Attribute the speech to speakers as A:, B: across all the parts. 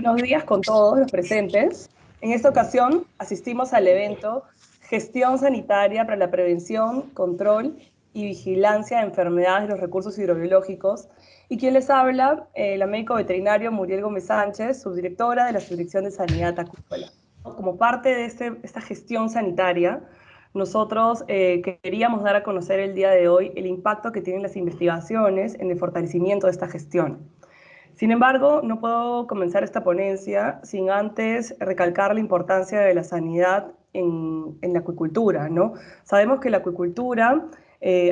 A: Buenos días con todos los presentes. En esta ocasión asistimos al evento Gestión Sanitaria para la Prevención, Control y Vigilancia de Enfermedades de los Recursos Hidrobiológicos. Y quien les habla, la médico veterinario Muriel Gómez Sánchez, subdirectora de la Subdirección de Sanidad Acuícola. Como parte de esta gestión sanitaria, nosotros queríamos dar a conocer el día de hoy el impacto que tienen las investigaciones en el fortalecimiento de esta gestión. Sin embargo, no puedo comenzar esta ponencia sin antes recalcar la importancia de la sanidad en la acuicultura, ¿no? Sabemos que la acuicultura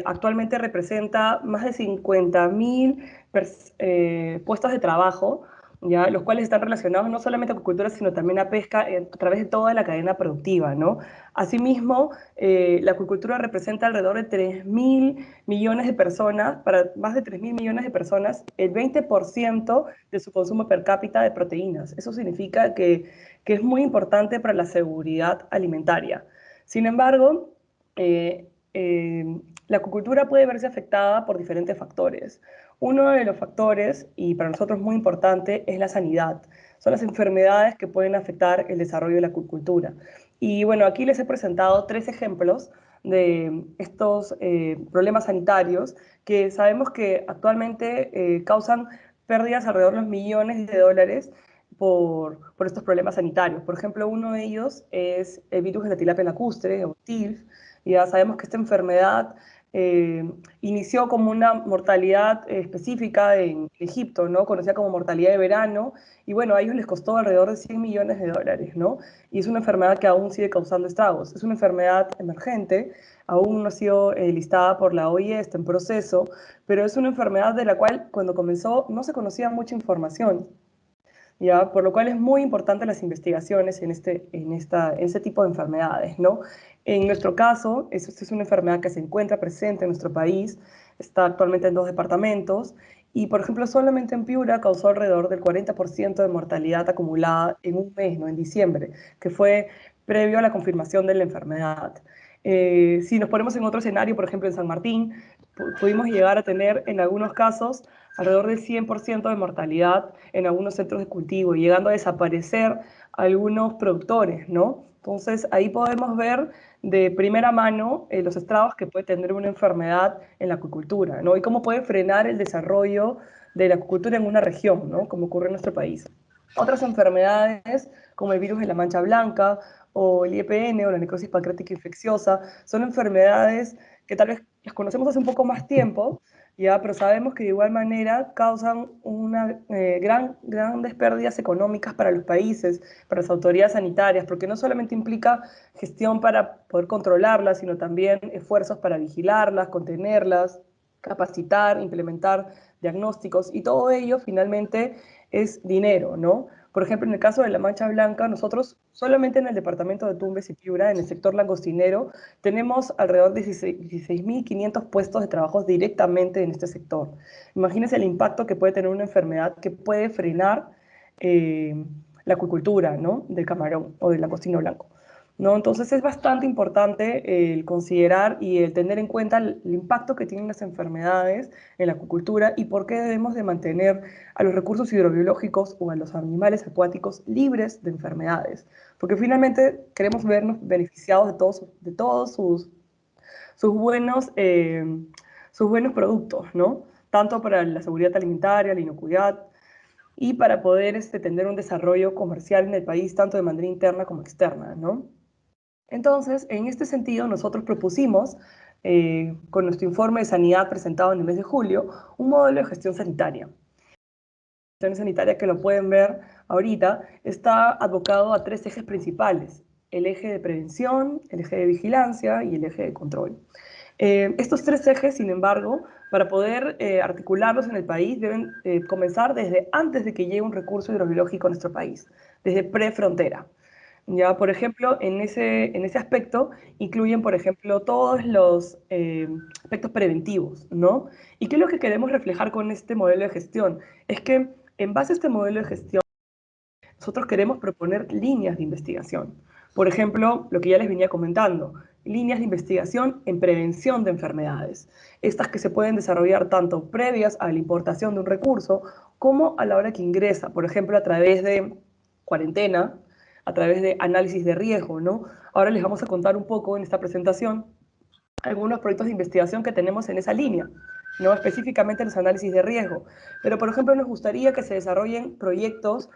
A: actualmente representa más de 50.000 puestos de trabajo, ¿ya? Los cuales están relacionados no solamente a acuicultura, sino también a pesca a través de toda la cadena productiva, ¿no? Asimismo, la acuicultura representa alrededor de 3.000 millones de personas, para más de 3.000 millones de personas, el 20% de su consumo per cápita de proteínas. Eso significa que es muy importante para la seguridad alimentaria. Sin embargo, la acuicultura puede verse afectada por diferentes factores. Uno de los factores, y para nosotros muy importante, es la sanidad. Son las enfermedades que pueden afectar el desarrollo de la acuicultura. Y bueno, aquí les he presentado 3 ejemplos de estos problemas sanitarios que sabemos que actualmente causan pérdidas alrededor de los millones de dólares por estos problemas sanitarios. Por ejemplo, uno de ellos es el virus de la tilapia lacustre, o TILF. Ya sabemos que esta enfermedad inició como una mortalidad específica en Egipto, ¿no? Conocida como mortalidad de verano, y bueno, a ellos les costó alrededor de 100 millones de dólares, ¿no? Y es una enfermedad que aún sigue causando estragos. Es una enfermedad emergente, aún no ha sido listada por la OIE, está en proceso, pero es una enfermedad de la cual cuando comenzó no se conocía mucha información. ¿Ya? Por lo cual es muy importante las investigaciones en este tipo de enfermedades, ¿no? En nuestro caso, esta es una enfermedad que se encuentra presente en nuestro país, está actualmente en 2 departamentos, y por ejemplo, solamente en Piura causó alrededor del 40% de mortalidad acumulada en un mes, ¿no? En diciembre, que fue previo a la confirmación de la enfermedad. Si nos ponemos en otro escenario, por ejemplo, en San Martín, pudimos llegar a tener en algunos casos alrededor del 100% de mortalidad en algunos centros de cultivo, llegando a desaparecer algunos productores, ¿no? Entonces, ahí podemos ver de primera mano los estragos que puede tener una enfermedad en la acuicultura, ¿no? Y cómo puede frenar el desarrollo de la acuicultura en una región, ¿no? Como ocurre en nuestro país. Otras enfermedades, como el virus de la mancha blanca, o el IEPN, o la necrosis pancreática infecciosa, son enfermedades que tal vez las conocemos hace un poco más tiempo, ¿ya? Pero sabemos que de igual manera causan grandes pérdidas económicas para los países, para las autoridades sanitarias, porque no solamente implica gestión para poder controlarlas, sino también esfuerzos para vigilarlas, contenerlas, capacitar, implementar diagnósticos, y todo ello finalmente es dinero, ¿no? Por ejemplo, en el caso de la mancha blanca, nosotros solamente en el departamento de Tumbes y Piura, en el sector langostinero, tenemos alrededor de 16.500 puestos de trabajo directamente en este sector. Imagínense el impacto que puede tener una enfermedad que puede frenar la acuicultura, ¿no? Del camarón o del langostino blanco, ¿no? Entonces es bastante importante el considerar y el tener en cuenta el impacto que tienen las enfermedades en la acuicultura y por qué debemos de mantener a los recursos hidrobiológicos o a los animales acuáticos libres de enfermedades, porque finalmente queremos vernos beneficiados de todos sus buenos productos, ¿no? Tanto para la seguridad alimentaria, la inocuidad, y para poder tener un desarrollo comercial en el país, tanto de manera interna como externa, ¿no? Entonces, en este sentido, nosotros propusimos, con nuestro informe de sanidad presentado en el mes de julio, un modelo de gestión sanitaria. La gestión sanitaria, que lo pueden ver ahorita, está abocado a 3 ejes principales: el eje de prevención, el eje de vigilancia y el eje de control. Estos 3 ejes, sin embargo, para poder articularlos en el país, deben comenzar desde antes de que llegue un recurso hidrobiológico a nuestro país, desde prefrontera. Ya, por ejemplo, en ese aspecto incluyen, por ejemplo, todos los aspectos preventivos, ¿no? ¿Y qué es lo que queremos reflejar con este modelo de gestión? Es que en base a este modelo de gestión, nosotros queremos proponer líneas de investigación. Por ejemplo, lo que ya les venía comentando, líneas de investigación en prevención de enfermedades. Estas que se pueden desarrollar tanto previas a la importación de un recurso como a la hora que ingresa, por ejemplo, a través de cuarentena, a través de análisis de riesgo, ¿no? Ahora les vamos a contar un poco en esta presentación algunos proyectos de investigación que tenemos en esa línea, no específicamente los análisis de riesgo. Pero, por ejemplo, nos gustaría que se desarrollen proyectos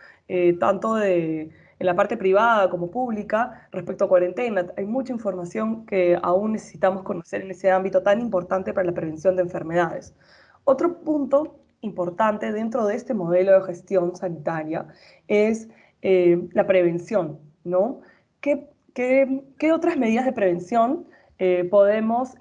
A: tanto en la parte privada como pública respecto a cuarentena. Hay mucha información que aún necesitamos conocer en ese ámbito tan importante para la prevención de enfermedades. Otro punto importante dentro de este modelo de gestión sanitaria es la prevención, ¿no? ¿Qué otras medidas de prevención podemos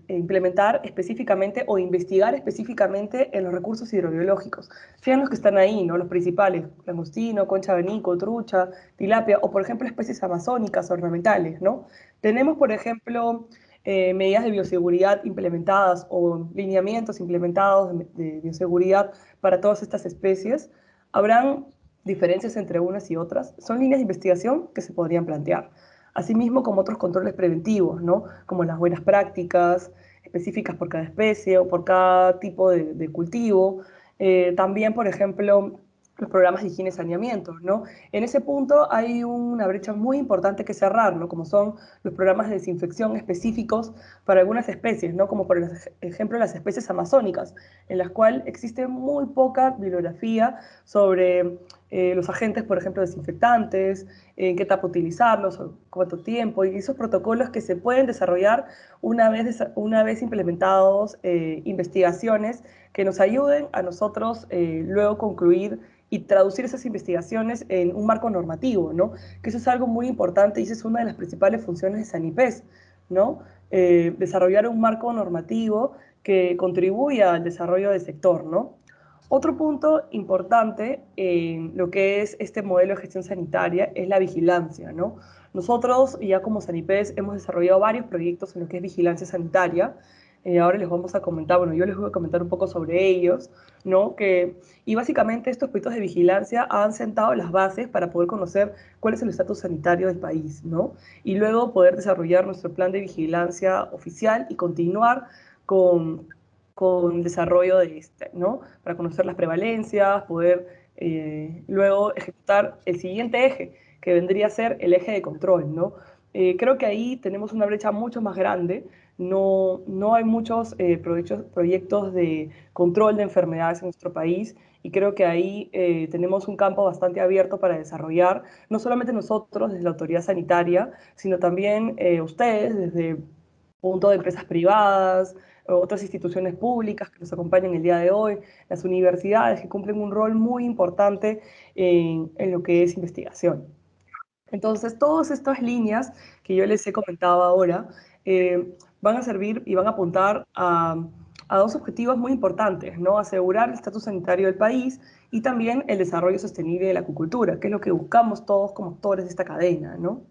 A: implementar específicamente o investigar específicamente en los recursos hidrobiológicos? Sean los que están ahí, ¿no? Los principales, langostino, concha de abanico, trucha, tilapia, o por ejemplo especies amazónicas ornamentales, ¿no? Tenemos, por ejemplo, medidas de bioseguridad implementadas o lineamientos implementados de bioseguridad para todas estas especies. Habrán diferencias entre unas y otras. Son líneas de investigación que se podrían plantear. Asimismo, como otros controles preventivos, ¿no? Como las buenas prácticas específicas por cada especie o por cada tipo de cultivo. También, por ejemplo, los programas de higiene y saneamiento, ¿no? En ese punto hay una brecha muy importante que cerrar, ¿no? Como son los programas de desinfección específicos para algunas especies, ¿no? Como por ejemplo las especies amazónicas, en las cuales existe muy poca bibliografía sobre los agentes, por ejemplo, desinfectantes, en qué etapa utilizarlos, cuánto tiempo, y esos protocolos que se pueden desarrollar una vez implementados investigaciones que nos ayuden a nosotros luego concluir y traducir esas investigaciones en un marco normativo, ¿no? Que eso es algo muy importante y esa es una de las principales funciones de Sanipes, ¿no? Desarrollar un marco normativo que contribuya al desarrollo del sector, ¿no? Otro punto importante en lo que es este modelo de gestión sanitaria es la vigilancia, ¿no? Nosotros, ya como Sanipes, hemos desarrollado varios proyectos en lo que es vigilancia sanitaria. Ahora les vamos a comentar, bueno, yo les voy a comentar un poco sobre ellos, ¿no? Y básicamente estos proyectos de vigilancia han sentado las bases para poder conocer cuál es el estatus sanitario del país, ¿no? Y luego poder desarrollar nuestro plan de vigilancia oficial y continuar con, con el desarrollo de este, ¿no? Para conocer las prevalencias, poder luego ejecutar el siguiente eje, que vendría a ser el eje de control, ¿no? Creo que ahí tenemos una brecha mucho más grande. No hay muchos proyectos de control de enfermedades en nuestro país y creo que ahí tenemos un campo bastante abierto para desarrollar, no solamente nosotros desde la autoridad sanitaria, sino también ustedes desde el punto de empresas privadas, otras instituciones públicas que nos acompañan el día de hoy, las universidades que cumplen un rol muy importante en lo que es investigación. Entonces, todas estas líneas que yo les he comentado ahora van a servir y van a apuntar a dos objetivos muy importantes, ¿no? Asegurar el estatus sanitario del país y también el desarrollo sostenible de la acuicultura, que es lo que buscamos todos como actores de esta cadena, ¿no?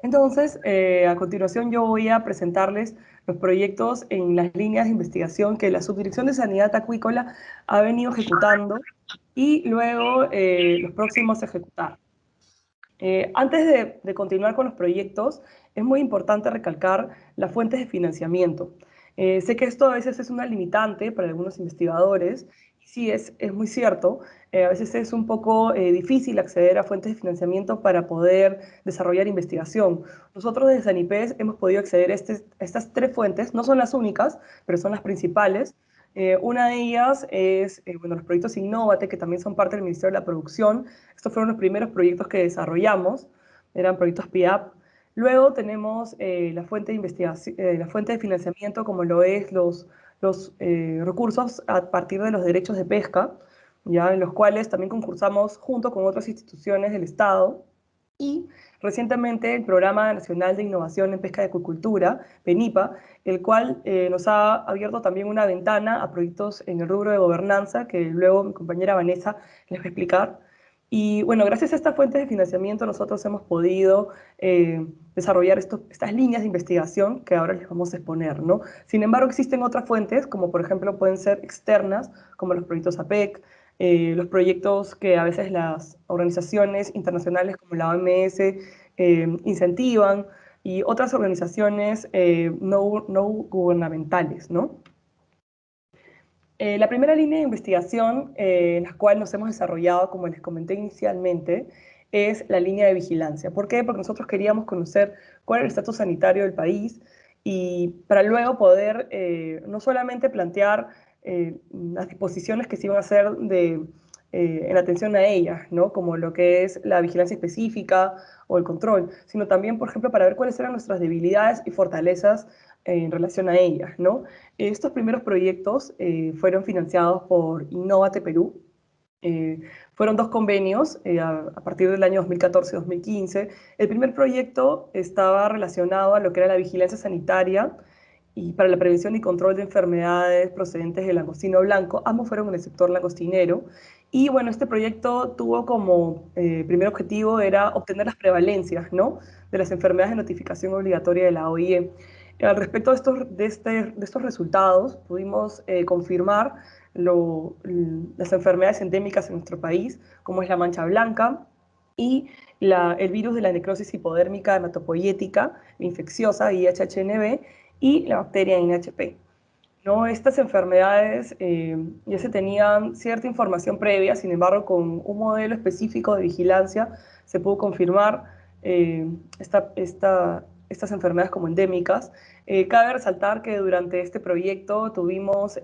A: Entonces, a continuación yo voy a presentarles los proyectos en las líneas de investigación que la Subdirección de Sanidad Acuícola ha venido ejecutando y luego los próximos a ejecutar. Antes de continuar con los proyectos, es muy importante recalcar las fuentes de financiamiento. Sé que esto a veces es una limitante para algunos investigadores, y sí, es muy cierto. A veces es un poco difícil acceder a fuentes de financiamiento para poder desarrollar investigación. Nosotros desde Sanipes hemos podido acceder a estas tres fuentes, no son las únicas, pero son las principales. Una de ellas es, bueno, los proyectos Innovate, que también son parte del Ministerio de la Producción. Estos fueron los primeros proyectos que desarrollamos, eran proyectos PIAP. Luego tenemos la fuente de investigación, la fuente de financiamiento, como lo es los recursos a partir de los derechos de pesca, ya en los cuales también concursamos junto con otras instituciones del Estado. Y recientemente el Programa Nacional de Innovación en Pesca y Acuicultura, PENIPA, el cual nos ha abierto también una ventana a proyectos en el rubro de gobernanza, que luego mi compañera Vanessa les va a explicar. Y bueno, gracias a esta fuente de financiamiento nosotros hemos podido desarrollar estas líneas de investigación que ahora les vamos a exponer, ¿no? Sin embargo, existen otras fuentes, como por ejemplo pueden ser externas, como los proyectos APEC, los proyectos que a veces las organizaciones internacionales como la OMS incentivan y otras organizaciones no gubernamentales, ¿no? La primera línea de investigación en la cual nos hemos desarrollado, como les comenté inicialmente, es la línea de vigilancia. ¿Por qué? Porque nosotros queríamos conocer cuál era el estatus sanitario del país y para luego poder no solamente plantear las disposiciones que se iban a hacer en atención a ellas, ¿no? Como lo que es la vigilancia específica o el control, sino también, por ejemplo, para ver cuáles eran nuestras debilidades y fortalezas en relación a ellas, ¿no? Estos primeros proyectos fueron financiados por Innovate Perú. Eh, Fueron dos convenios a partir del año 2014-2015. El primer proyecto estaba relacionado a lo que era la vigilancia sanitaria y para la prevención y control de enfermedades procedentes del langostino blanco. Ambos fueron en el sector langostinero. Y bueno, este proyecto tuvo como primer objetivo era obtener las prevalencias, ¿no? De las enfermedades de notificación obligatoria de la OIE. Al respecto de estos resultados, pudimos confirmar las enfermedades endémicas en nuestro país, como es la mancha blanca y el virus de la necrosis hipodérmica hematopoyética infecciosa, IHHNB, y la bacteria NHP. ¿No? Estas enfermedades ya se tenían cierta información previa, sin embargo, con un modelo específico de vigilancia se pudo confirmar eh, estas enfermedades como endémicas. Cabe resaltar que durante este proyecto tuvimos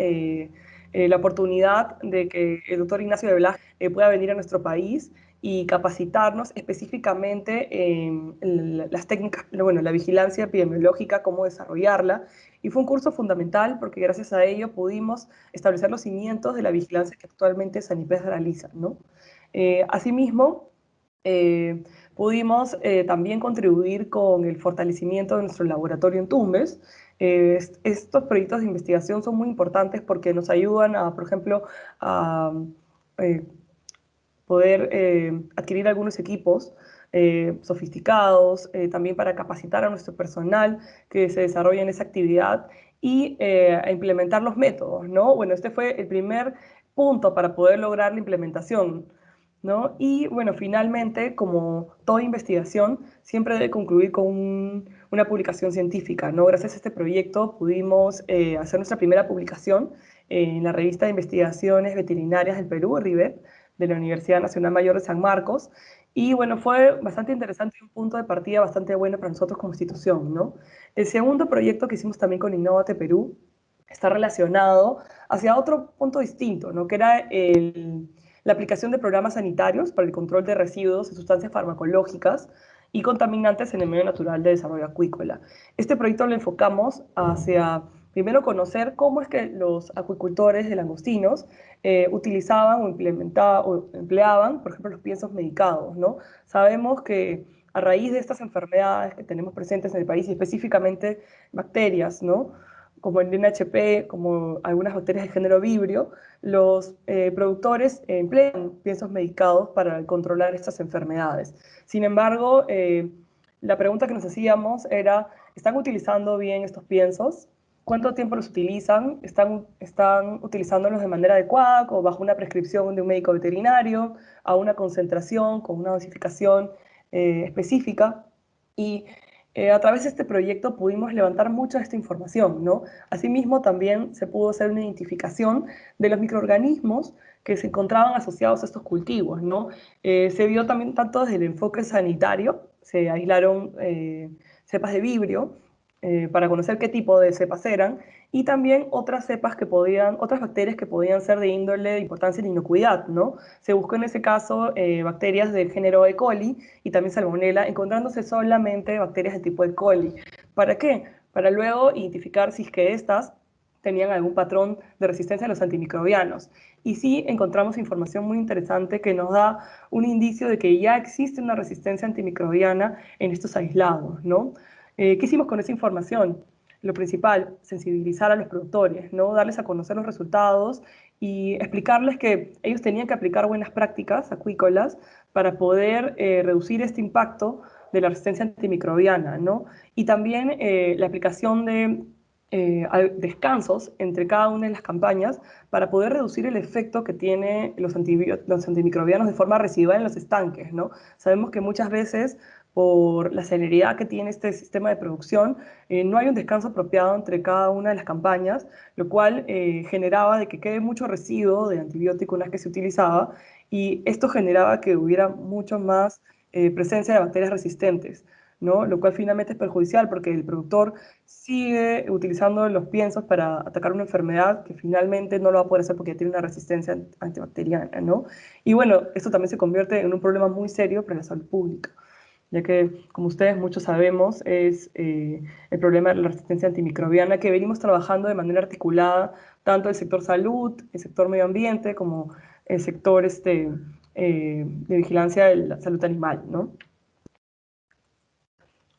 A: la oportunidad de que el doctor Ignacio de Blas pueda venir a nuestro país y capacitarnos específicamente en las técnicas, bueno, la vigilancia epidemiológica, cómo desarrollarla, y fue un curso fundamental porque gracias a ello pudimos establecer los cimientos de la vigilancia que actualmente Sanipez realiza, ¿no? Asimismo, eh, pudimos también contribuir con el fortalecimiento de nuestro laboratorio en Tumbes. Estos proyectos de investigación son muy importantes porque nos ayudan a, por ejemplo, a eh, poder adquirir algunos equipos sofisticados, también para capacitar a nuestro personal que se desarrolla en esa actividad y a implementar los métodos, ¿no? Bueno, este fue el primer punto para poder lograr la implementación, ¿no? Y bueno, finalmente, como toda investigación, siempre debe concluir con una publicación científica, ¿no? Gracias a este proyecto pudimos hacer nuestra primera publicación en la revista de investigaciones veterinarias del Perú, RIVET, de la Universidad Nacional Mayor de San Marcos. Y bueno, fue bastante interesante y un punto de partida bastante bueno para nosotros como institución, ¿no? El segundo proyecto que hicimos también con Innovate Perú está relacionado hacia otro punto distinto, ¿no? Que era la aplicación de programas sanitarios para el control de residuos y sustancias farmacológicas y contaminantes en el medio natural de desarrollo acuícola. Este proyecto lo enfocamos hacia, primero, conocer cómo es que los acuicultores de langostinos utilizaban o empleaban, por ejemplo, los piensos medicados, ¿no? Sabemos que a raíz de estas enfermedades que tenemos presentes en el país, y específicamente bacterias, ¿no? Como el NHP, como algunas bacterias de género Vibrio, los productores emplean piensos medicados para controlar estas enfermedades. Sin embargo, la pregunta que nos hacíamos era, ¿están utilizando bien estos piensos? ¿Cuánto tiempo los utilizan? ¿Están utilizándolos de manera adecuada, como bajo una prescripción de un médico veterinario, a una concentración, con una dosificación específica? Y a través de este proyecto pudimos levantar mucha de esta información, ¿no? Asimismo, también se pudo hacer una identificación de los microorganismos que se encontraban asociados a estos cultivos, ¿no? Se vio también tanto desde el enfoque sanitario, se aislaron cepas de vibrio, para conocer qué tipo de cepas eran, y también otras cepas otras bacterias que podían ser de índole de importancia en inocuidad, ¿no? Se buscó en ese caso bacterias del género E. coli y también Salmonella, encontrándose solamente bacterias de tipo E. coli. ¿Para qué? Para luego identificar si es que estas tenían algún patrón de resistencia a los antimicrobianos. Y sí encontramos información muy interesante que nos da un indicio de que ya existe una resistencia antimicrobiana en estos aislados, ¿no? ¿Qué hicimos con esa información? Lo principal, sensibilizar a los productores, ¿no? Darles a conocer los resultados y explicarles que ellos tenían que aplicar buenas prácticas acuícolas para poder reducir este impacto de la resistencia antimicrobiana, ¿no? Y también la aplicación de descansos entre cada una de las campañas para poder reducir el efecto que tienen los antimicrobianos de forma residual en los estanques, ¿no? Sabemos que muchas veces por la celeridad que tiene este sistema de producción, no hay un descanso apropiado entre cada una de las campañas, lo cual generaba de que quede mucho residuo de antibiótico una vez que se utilizaba, y esto generaba que hubiera mucho más presencia de bacterias resistentes, ¿no? Lo cual finalmente es perjudicial porque el productor sigue utilizando los piensos para atacar una enfermedad que finalmente no lo va a poder hacer porque ya tiene una resistencia antibacteriana, ¿no? Y bueno, esto también se convierte en un problema muy serio para la salud pública, ya que, como ustedes muchos sabemos, es el problema de la resistencia antimicrobiana que venimos trabajando de manera articulada, tanto el sector salud, el sector medio ambiente, como el sector de vigilancia de la salud animal, ¿no?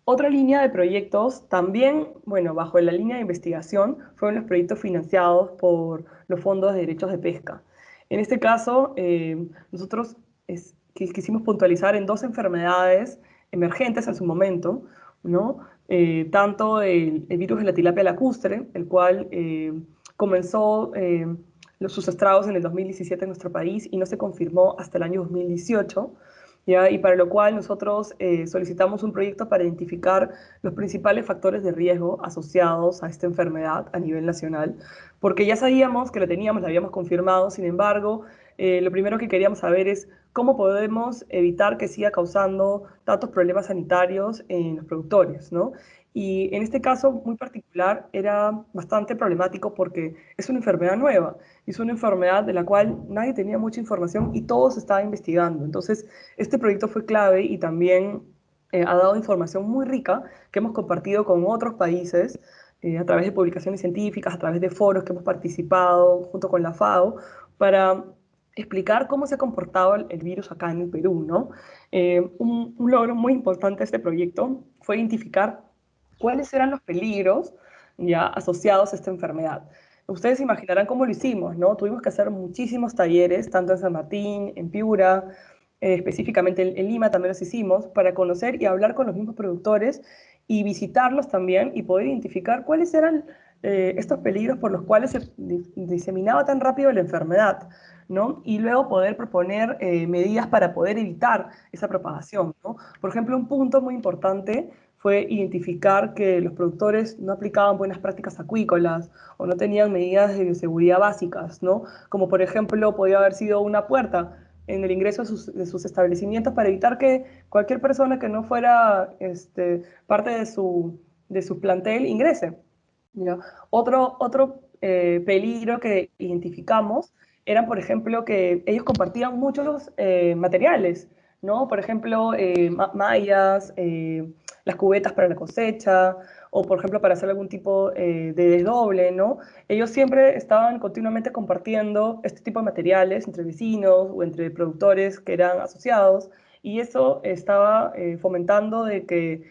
A: Otra línea de proyectos, también, bueno, bajo la línea de investigación, fueron los proyectos financiados por los fondos de derechos de pesca. En este caso, nosotros quisimos puntualizar en dos enfermedades emergentes en su momento, ¿no? Tanto el virus de la tilapia lacustre, el cual comenzó sus estragos en el 2017 en nuestro país y no se confirmó hasta el año 2018, ¿ya? Y para lo cual nosotros solicitamos un proyecto para identificar los principales factores de riesgo asociados a esta enfermedad a nivel nacional, porque ya sabíamos que la teníamos, la habíamos confirmado. Sin embargo, lo primero que queríamos saber es cómo podemos evitar que siga causando tantos problemas sanitarios en los productores, ¿no? Y en este caso muy particular era bastante problemático porque es una enfermedad nueva, es una enfermedad de la cual nadie tenía mucha información y todo se estaba investigando. Entonces, este proyecto fue clave y también ha dado información muy rica que hemos compartido con otros países a través de publicaciones científicas, a través de foros que hemos participado junto con la FAO, para explicar cómo se ha comportado el virus acá en el Perú, ¿no? Un logro muy importante de este proyecto fue identificar cuáles eran los peligros ya asociados a esta enfermedad. Ustedes se imaginarán cómo lo hicimos, ¿no? Tuvimos que hacer muchísimos talleres, tanto en San Martín, en Piura, específicamente en Lima también los hicimos, para conocer y hablar con los mismos productores y visitarlos también y poder identificar cuáles eran estos peligros por los cuales se diseminaba tan rápido la enfermedad, ¿no? Y luego poder proponer medidas para poder evitar esa propagación, ¿no? Por ejemplo, un punto muy importante fue identificar que los productores no aplicaban buenas prácticas acuícolas o no tenían medidas de bioseguridad básicas, ¿no? Como por ejemplo podía haber sido una puerta en el ingreso de sus establecimientos para evitar que cualquier persona que no fuera parte de su plantel ingrese, ¿ya? Otro peligro que identificamos eran, por ejemplo, que ellos compartían muchos materiales, ¿no? Por ejemplo, mallas, las cubetas para la cosecha, o por ejemplo para hacer algún tipo de desdoble, ¿no? Ellos siempre estaban continuamente compartiendo este tipo de materiales entre vecinos o entre productores que eran asociados, y eso estaba fomentando de que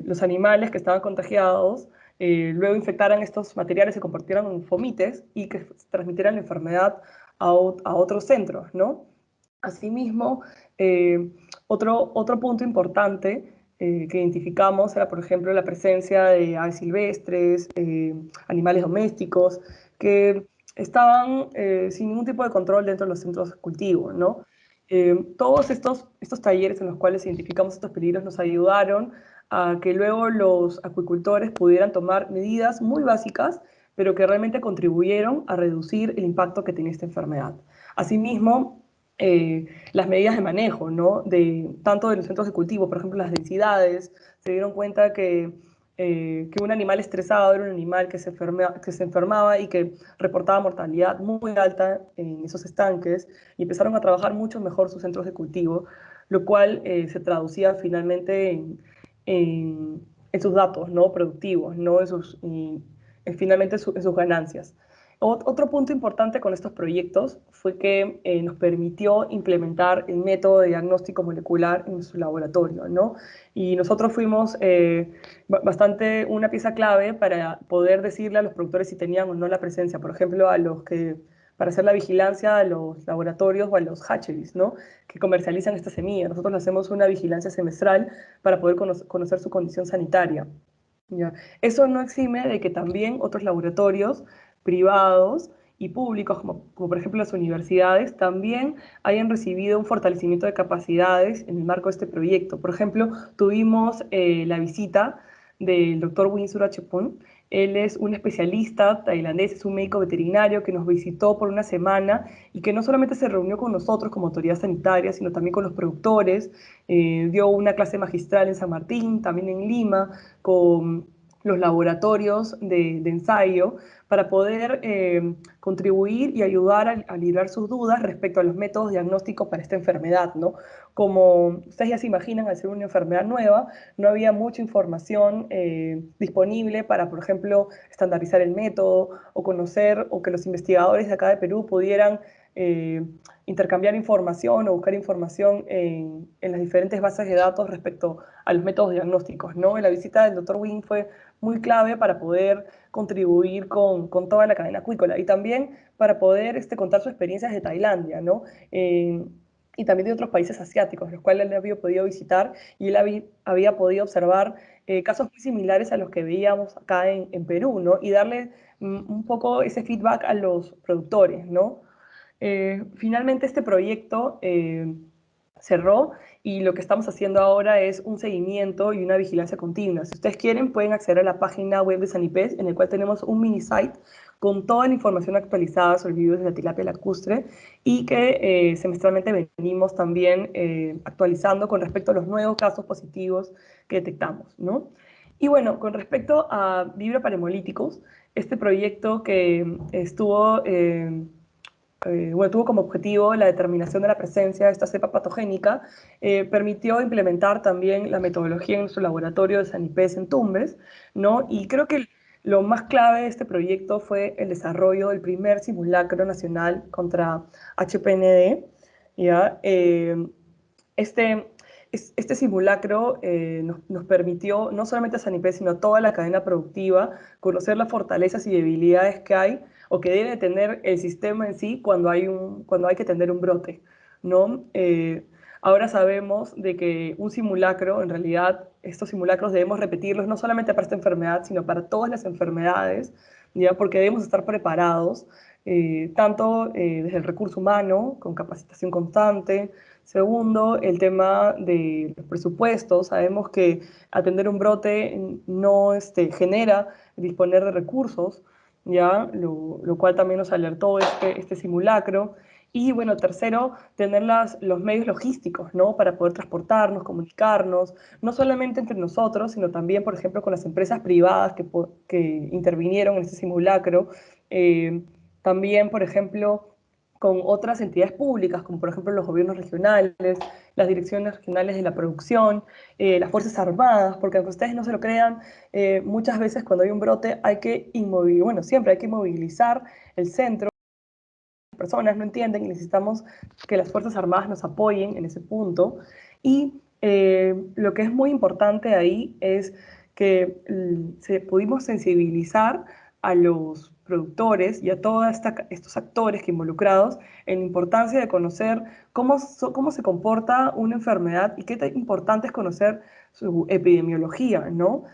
A: los animales que estaban contagiados luego infectaran estos materiales, se convirtieran en fomites y que transmitieran la enfermedad a otros centros, ¿no? Asimismo, eh, otro punto importante que identificamos era, por ejemplo, la presencia de aves silvestres, animales domésticos, que estaban sin ningún tipo de control dentro de los centros de cultivo, ¿no? Todos estos talleres en los cuales identificamos estos peligros nos ayudaron a que luego los acuicultores pudieran tomar medidas muy básicas, pero que realmente contribuyeron a reducir el impacto que tenía esta enfermedad. Asimismo, las medidas de manejo, ¿no? Tanto de los centros de cultivo, por ejemplo, las densidades, se dieron cuenta que un animal estresado era un animal que se enfermaba y que reportaba mortalidad muy alta en esos estanques, y empezaron a trabajar mucho mejor sus centros de cultivo, lo cual se traducía finalmente en sus datos, ¿no? Productivos, ¿no? Finalmente en sus ganancias. Otro punto importante con estos proyectos fue que nos permitió implementar el método de diagnóstico molecular en su laboratorio, ¿no? Y nosotros fuimos bastante una pieza clave para poder decirle a los productores si tenían o no la presencia, por ejemplo, para hacer la vigilancia a los laboratorios o a los hatcheries, ¿no? Que comercializan esta semilla. Nosotros le hacemos una vigilancia semestral para poder conocer su condición sanitaria, ¿ya? Eso no exime de que también otros laboratorios privados y públicos, como por ejemplo las universidades, también hayan recibido un fortalecimiento de capacidades en el marco de este proyecto. Por ejemplo, tuvimos la visita del doctor Winsur Achepon. Él es un especialista tailandés, es un médico veterinario que nos visitó por una semana y que no solamente se reunió con nosotros como autoridad sanitaria, sino también con los productores, dio una clase magistral en San Martín, también en Lima, con los laboratorios de ensayo, para poder contribuir y ayudar a liberar sus dudas respecto a los métodos diagnósticos para esta enfermedad, ¿no? Como ustedes ya se imaginan, al ser una enfermedad nueva, no había mucha información disponible para, por ejemplo, estandarizar el método o conocer, o que los investigadores de acá de Perú pudieran eh, intercambiar información o buscar información en las diferentes bases de datos respecto a los métodos diagnósticos, ¿no? En la visita del doctor Wing fue muy clave para poder contribuir con toda la cadena acuícola y también para poder contar sus experiencias de Tailandia, ¿no? Y también de otros países asiáticos, los cuales él había podido visitar y él había podido observar casos muy similares a los que veíamos acá en Perú, ¿no? Y darle un poco ese feedback a los productores, ¿no? Finalmente este proyecto cerró y lo que estamos haciendo ahora es un seguimiento y una vigilancia continua. Si ustedes quieren, pueden acceder a la página web de Sanipes, en el cual tenemos un mini site con toda la información actualizada sobre el virus de la tilapia lacustre y que semestralmente venimos también actualizando con respecto a los nuevos casos positivos que detectamos, ¿no? Y bueno, con respecto a vibroparemolíticos, este proyecto que estuvo bueno, tuvo como objetivo la determinación de la presencia de esta cepa patogénica, permitió implementar también la metodología en nuestro laboratorio de Sanipes en Tumbes, ¿no? Y creo que lo más clave de este proyecto fue el desarrollo del primer simulacro nacional contra HPND, ¿ya? Este, este simulacro nos permitió, no solamente a Sanipé, sino a toda la cadena productiva, conocer las fortalezas y debilidades que hay o que debe tener el sistema en sí cuando hay que tener un brote, ¿no? Ahora sabemos de que un simulacro, en realidad, estos simulacros debemos repetirlos no solamente para esta enfermedad, sino para todas las enfermedades, ¿ya? Porque debemos estar preparados, tanto desde el recurso humano, con capacitación constante. Segundo, el tema de los presupuestos. Sabemos que atender un brote no genera disponer de recursos, ¿ya? Lo cual también nos alertó este simulacro. Y bueno, tercero, tener los medios logísticos, ¿no? Para poder transportarnos, comunicarnos, no solamente entre nosotros, sino también, por ejemplo, con las empresas privadas que intervinieron en este simulacro. Eh, También, por ejemplo, con otras entidades públicas, como por ejemplo los gobiernos regionales, las direcciones regionales de la producción, las Fuerzas Armadas, porque aunque ustedes no se lo crean, muchas veces cuando hay un brote hay que inmovilizar, bueno, siempre hay que movilizar el centro. Las personas no entienden y necesitamos que las Fuerzas Armadas nos apoyen en ese punto. Y lo que es muy importante ahí es que pudimos sensibilizar a los productores y a todos estos actores que involucrados en la importancia de conocer cómo se comporta una enfermedad y qué tan importante es conocer su epidemiología, ¿no?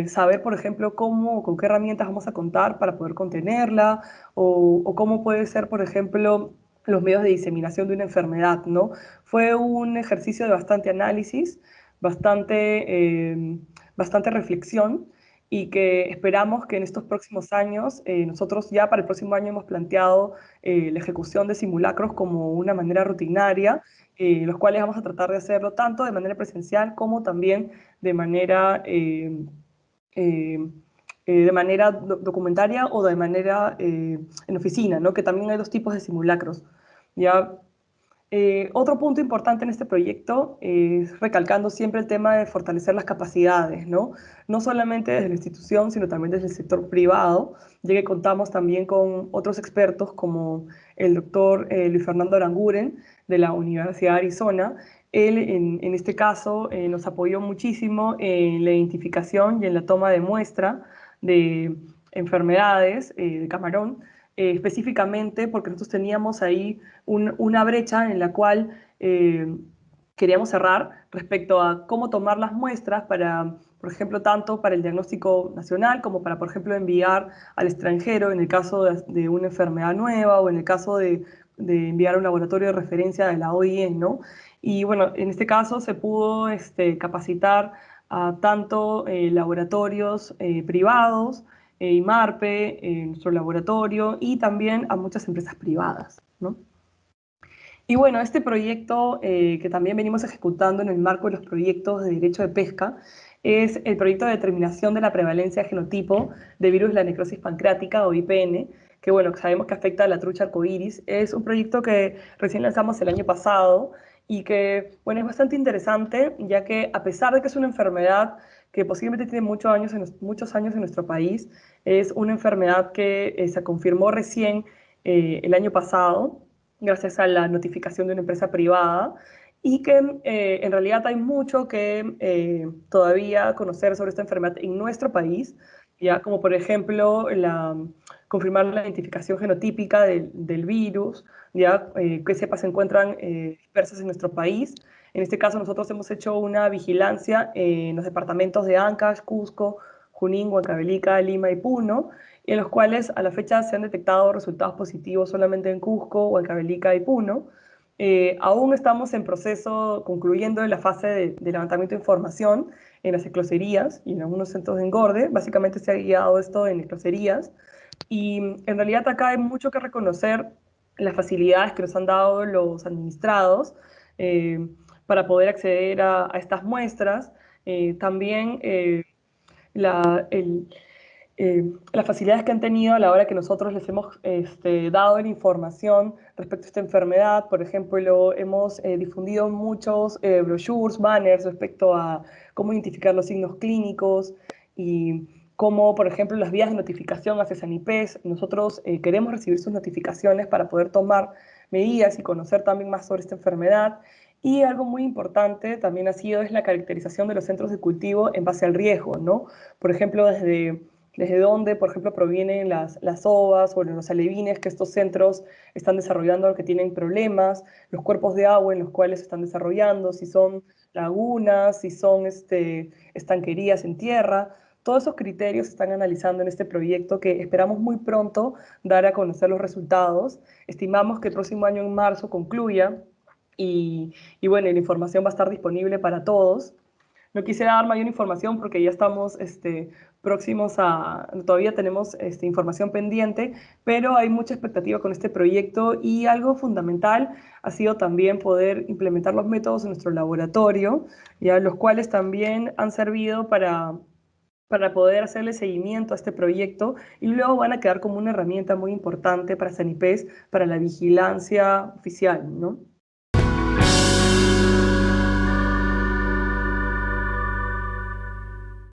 A: Saber, por ejemplo, con qué herramientas vamos a contar para poder contenerla o cómo puede ser, por ejemplo, los medios de diseminación de una enfermedad, ¿no? Fue un ejercicio de bastante análisis, bastante reflexión y que esperamos que en estos próximos años, nosotros ya para el próximo año hemos planteado la ejecución de simulacros como una manera rutinaria, los cuales vamos a tratar de hacerlo tanto de manera presencial como también de manera, eh, de manera documentaria o de manera en oficina, ¿no? Que también hay dos tipos de simulacros. ¿Ya? Otro punto importante en este proyecto es recalcando siempre el tema de fortalecer las capacidades, ¿no? No solamente desde la institución, sino también desde el sector privado, ya que contamos también con otros expertos como el doctor Luis Fernando Aranguren de la Universidad de Arizona. Él, en este caso, nos apoyó muchísimo en la identificación y en la toma de muestra de enfermedades de camarón, específicamente porque nosotros teníamos ahí una brecha en la cual queríamos cerrar respecto a cómo tomar las muestras para por ejemplo, tanto para el diagnóstico nacional como para, por ejemplo, enviar al extranjero en el caso de una enfermedad nueva o en el caso de enviar a un laboratorio de referencia de la OIE, ¿no? Y bueno, en este caso se pudo capacitar a tanto laboratorios privados, IMARPE, nuestro laboratorio, y también a muchas empresas privadas, ¿no? Y bueno, este proyecto que también venimos ejecutando en el marco de los proyectos de derecho de pesca es el proyecto de determinación de la prevalencia de genotipo de virus de la necrosis pancreática o IPN, que bueno, sabemos que afecta a la trucha arcoíris. Es un proyecto que recién lanzamos el año pasado y que, bueno, es bastante interesante, ya que a pesar de que es una enfermedad que posiblemente tiene muchos años en nuestro país, es una enfermedad que se confirmó recién el año pasado gracias a la notificación de una empresa privada y que en realidad hay mucho que todavía conocer sobre esta enfermedad en nuestro país, ya como por ejemplo confirmar la identificación genotípica del virus, ya que cepas se encuentran dispersas en nuestro país. En este caso nosotros hemos hecho una vigilancia en los departamentos de Ancash, Cusco, Junín, Huancavelica, Lima y Puno, en los cuales a la fecha se han detectado resultados positivos solamente en Cusco, Huancavelica y Puno. Aún estamos en proceso, concluyendo la fase de levantamiento de información en las eclocerías y en algunos centros de engorde. Básicamente se ha guiado esto en eclocerías. Y en realidad acá hay mucho que reconocer las facilidades que nos han dado los administrados eh, para poder acceder a estas muestras. También la, el, las facilidades que han tenido a la hora que nosotros les hemos dado la información respecto a esta enfermedad. Por ejemplo, hemos difundido muchos brochures, banners respecto a cómo identificar los signos clínicos y cómo, por ejemplo, las vías de notificación hacia Sanipes. Nosotros queremos recibir sus notificaciones para poder tomar medidas y conocer también más sobre esta enfermedad. Y algo muy importante también ha sido es la caracterización de los centros de cultivo en base al riesgo, ¿no? Por ejemplo, desde dónde, por ejemplo, provienen las ovas o los alevines que estos centros están desarrollando, que tienen problemas, los cuerpos de agua en los cuales se están desarrollando, si son lagunas, si son estanquerías en tierra. Todos esos criterios se están analizando en este proyecto que esperamos muy pronto dar a conocer los resultados. Estimamos que el próximo año en marzo concluya y bueno, la información va a estar disponible para todos. No quisiera dar mayor información porque ya estamos próximos todavía tenemos información pendiente, pero hay mucha expectativa con este proyecto y algo fundamental ha sido también poder implementar los métodos en nuestro laboratorio, ya los cuales también han servido para poder hacerle seguimiento a este proyecto y luego van a quedar como una herramienta muy importante para Sanipes, para la vigilancia oficial, ¿no?